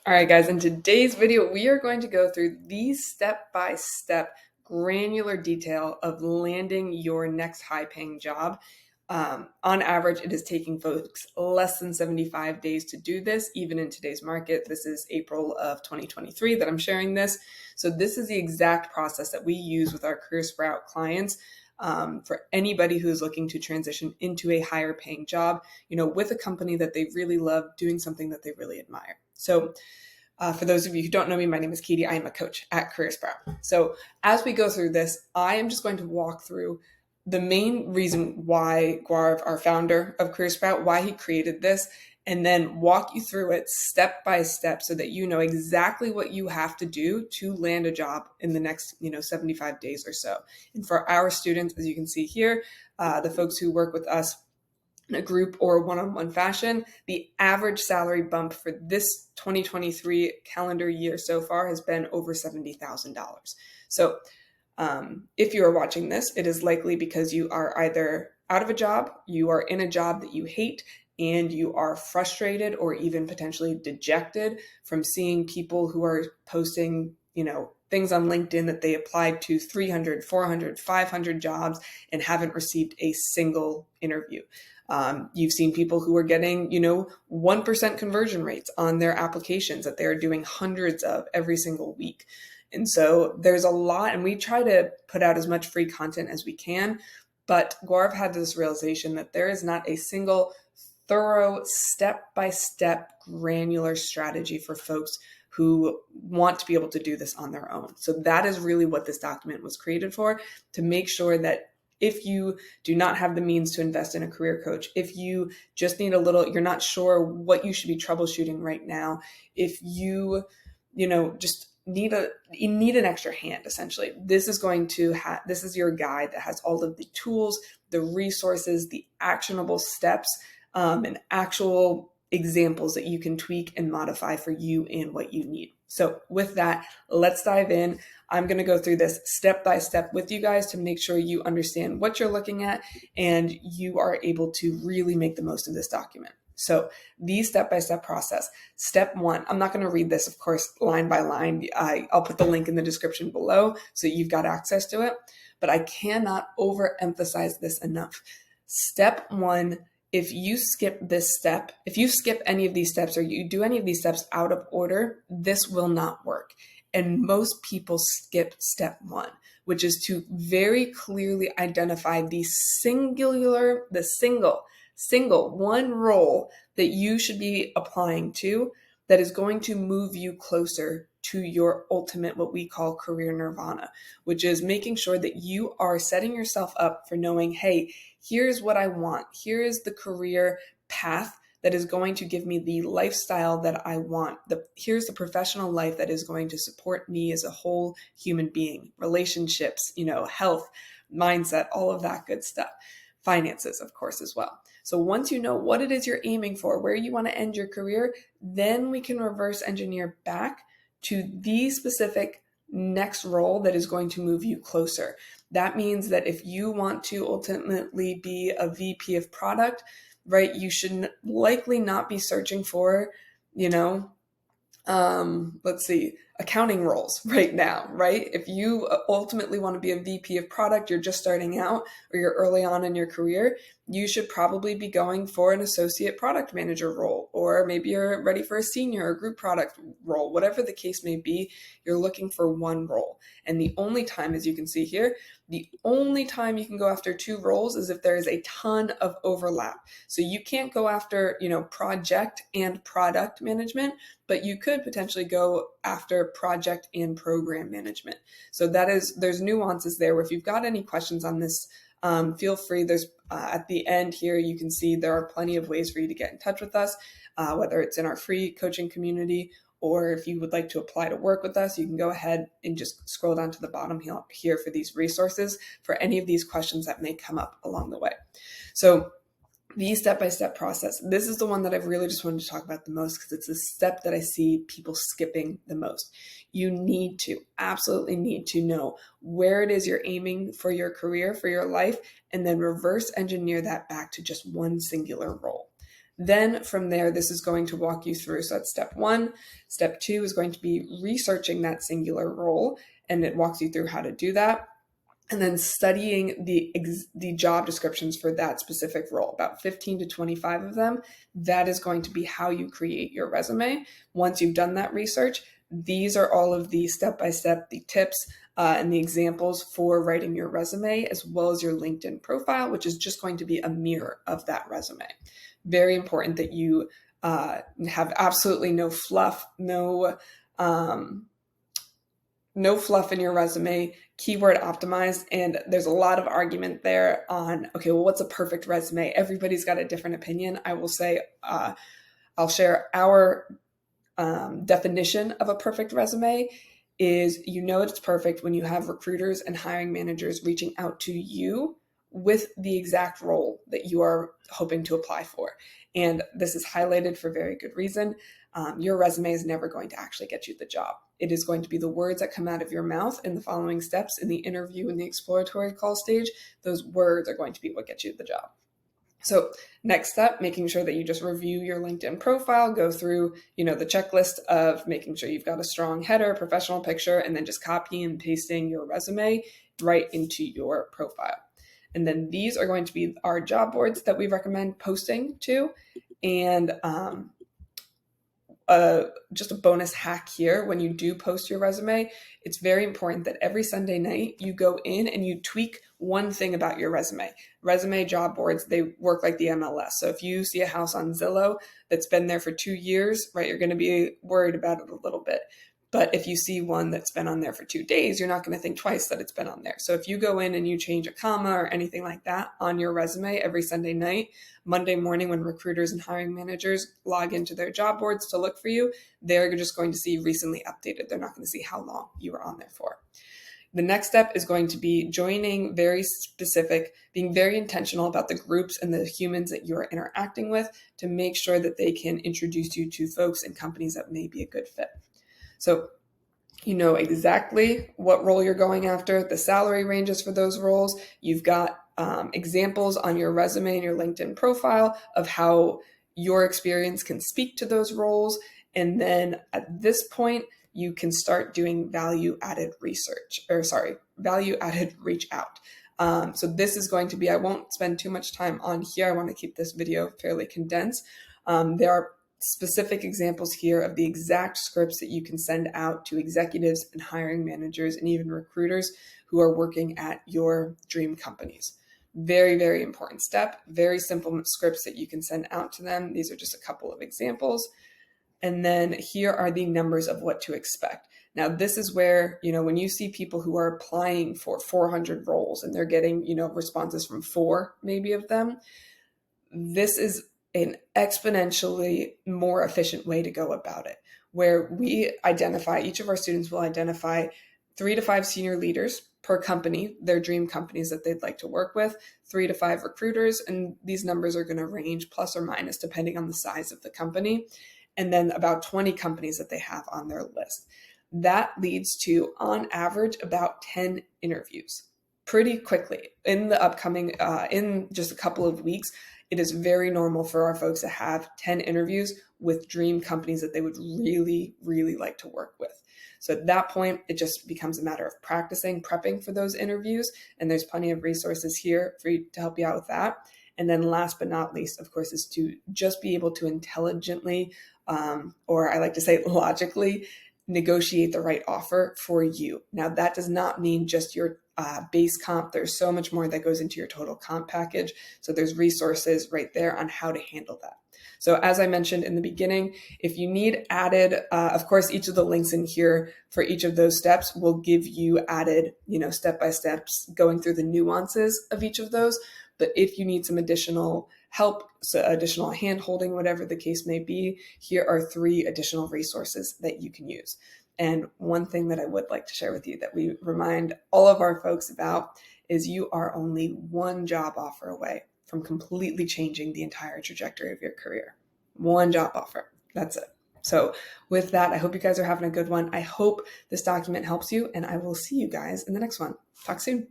All right, guys, in today's video, we are going to go through the step-by-step granular detail of landing your next high-paying job. On average, it is taking folks less than 75 days to do this, even in today's market. This is April of 2023 that I'm sharing this. So this is the exact process that we use with our Career Sprout clients. For anybody who's looking to transition into a higher paying job, with a company that they really love, doing something that they really admire. So for those of you who don't know me, my name is Katie. I am a coach at Career Sprout. So as we go through this, I am just going to walk through the main reason why Gaurav, our founder of Career Sprout, why he created this, and then walk you through it step by step so that you know exactly what you have to do to land a job in the next 75 days or so. And for our students, as you can see here, the folks who work with us in a group or one-on-one fashion, the average salary bump for this 2023 calendar year so far has been over $70,000. So if you are watching this, it is likely because you are either out of a job, you are in a job that you hate, and you are frustrated or even potentially dejected from seeing people who are posting, things on LinkedIn that they applied to 300, 400, 500 jobs and haven't received a single interview. You've seen people who are getting, 1% conversion rates on their applications that they're doing hundreds of every single week. And so there's a lot, and we try to put out as much free content as we can. But Gaurav had this realization that there is not a single thorough step-by-step granular strategy for folks who want to be able to do this on their own. So that is really what this document was created for, to make sure that if you do not have the means to invest in a career coach, if you just need you're not sure what you should be troubleshooting right now, if you, just need an extra hand, essentially, this is your guide that has all of the tools, the resources, the actionable steps, and actual examples that you can tweak and modify for you and what you need. So with that, let's dive in. I'm going to go through this step by step with you guys to make sure you understand what you're looking at and you are able to really make the most of this document. So the step-by-step process. Step one, I'm not going to read this, of course, line by line. I'll put the link in the description below so you've got access to it, but I cannot overemphasize this enough. Step one, if you skip this step, if you skip any of these steps or you do any of these steps out of order, this will not work. And most people skip step one, which is to very clearly identify the single one role that you should be applying to that is going to move you closer to your ultimate, what we call career nirvana, which is making sure that you are setting yourself up for knowing, hey, here's what I want. Here is the career path that is going to give me the lifestyle that I want. Here's the professional life that is going to support me as a whole human being, relationships, health, mindset, all of that good stuff. Finances, of course, as well. So once you know what it is you're aiming for, where you want to end your career, then we can reverse engineer back to the specific next role that is going to move you closer. That means that if you want to ultimately be a VP of product, right, you should likely not be searching for, accounting roles right now, right? If you ultimately want to be a VP of product, you're just starting out or you're early on in your career, you should probably be going for an associate product manager role, or maybe you're ready for a senior or group product role, whatever the case may be, you're looking for one role. And the only time, as you can see here, the only time you can go after two roles is if there is a ton of overlap. So you can't go after, project and product management, but you could potentially go after project and program management. So there's nuances there where if you've got any questions on this, feel free. There's at the end here, you can see there are plenty of ways for you to get in touch with us, whether it's in our free coaching community, or if you would like to apply to work with us, you can go ahead and just scroll down to the bottom here for these resources for any of these questions that may come up along the way. So the step-by-step process, this is the one that I've really just wanted to talk about the most because it's the step that I see people skipping the most. You absolutely need to know where it is you're aiming for your career, for your life, and then reverse engineer that back to just one singular role. Then from there, this is going to walk you through. So that's step 1. Step 2 is going to be researching that singular role, and it walks you through how to do that. And then studying the job descriptions for that specific role, about 15 to 25 of them. That is going to be how you create your resume. Once you've done that research, these are all of the step-by-step, the tips and the examples for writing your resume, as well as your LinkedIn profile, which is just going to be a mirror of that resume. Very important that you have absolutely no fluff, no fluff in your resume, keyword optimized. And there's a lot of argument there on, okay, well, what's a perfect resume? Everybody's got a different opinion. I will say, I'll share our definition of a perfect resume is, it's perfect when you have recruiters and hiring managers reaching out to you with the exact role that you are hoping to apply for. And this is highlighted for very good reason. Your resume is never going to actually get you the job. It is going to be the words that come out of your mouth in the following steps in the interview and the exploratory call stage. Those words are going to be what gets you the job. So next step, making sure that you just review your LinkedIn profile, go through, the checklist of making sure you've got a strong header, professional picture, and then just copying and pasting your resume right into your profile. And then these are going to be our job boards that we recommend posting to. And just a bonus hack here, when you do post your resume, it's very important that every Sunday night you go in and you tweak one thing about your resume. Resume job boards, they work like the MLS. So if you see a house on Zillow that's been there for 2 years, right, you're going to be worried about it a little bit. But if you see one that's been on there for 2 days, you're not going to think twice that it's been on there. So if you go in and you change a comma or anything like that on your resume every Sunday night, Monday morning when recruiters and hiring managers log into their job boards to look for you, they're just going to see recently updated. They're not going to see how long you were on there for. The next step is going to be joining very specific, being very intentional about the groups and the humans that you're interacting with to make sure that they can introduce you to folks and companies that may be a good fit. So you know exactly what role you're going after, the salary ranges for those roles. You've got examples on your resume and your LinkedIn profile of how your experience can speak to those roles. And then at this point, you can start doing value-added reach out. So this is going to be, I won't spend too much time on here. I want to keep this video fairly condensed. There are specific examples here of the exact scripts that you can send out to executives and hiring managers and even recruiters who are working at your dream companies. Very, very important step. Very simple scripts that you can send out to them. These are just a couple of examples. And then here are the numbers of what to expect. Now, this is where, when you see people who are applying for 400 roles and they're getting, responses from 4 maybe of them, this is an exponentially more efficient way to go about it, where each of our students will identify 3 to 5 senior leaders per company, their dream companies that they'd like to work with, 3 to 5 recruiters, and these numbers are going to range plus or minus depending on the size of the company, and then about 20 companies that they have on their list. That leads to, on average, about 10 interviews pretty quickly in the upcoming, in just a couple of weeks. It is very normal for our folks to have 10 interviews with dream companies that they would really, really like to work with. So at that point, it just becomes a matter of practicing, prepping for those interviews. And there's plenty of resources here for you to help you out with that. And then last but not least, of course, is to just be able to intelligently, or I like to say logically, negotiate the right offer for you. Now, that does not mean just your base comp. There's so much more that goes into your total comp package. So there's resources right there on how to handle that. So as I mentioned in the beginning, if you need added, of course, each of the links in here for each of those steps will give you added, step-by-steps going through the nuances of each of those. But if you need some additional help, so additional hand-holding, whatever the case may be, here are 3 additional resources that you can use. And one thing that I would like to share with you that we remind all of our folks about is you are only one job offer away from completely changing the entire trajectory of your career. One job offer. That's it. So with that, I hope you guys are having a good one. I hope this document helps you, and I will see you guys in the next one. Talk soon.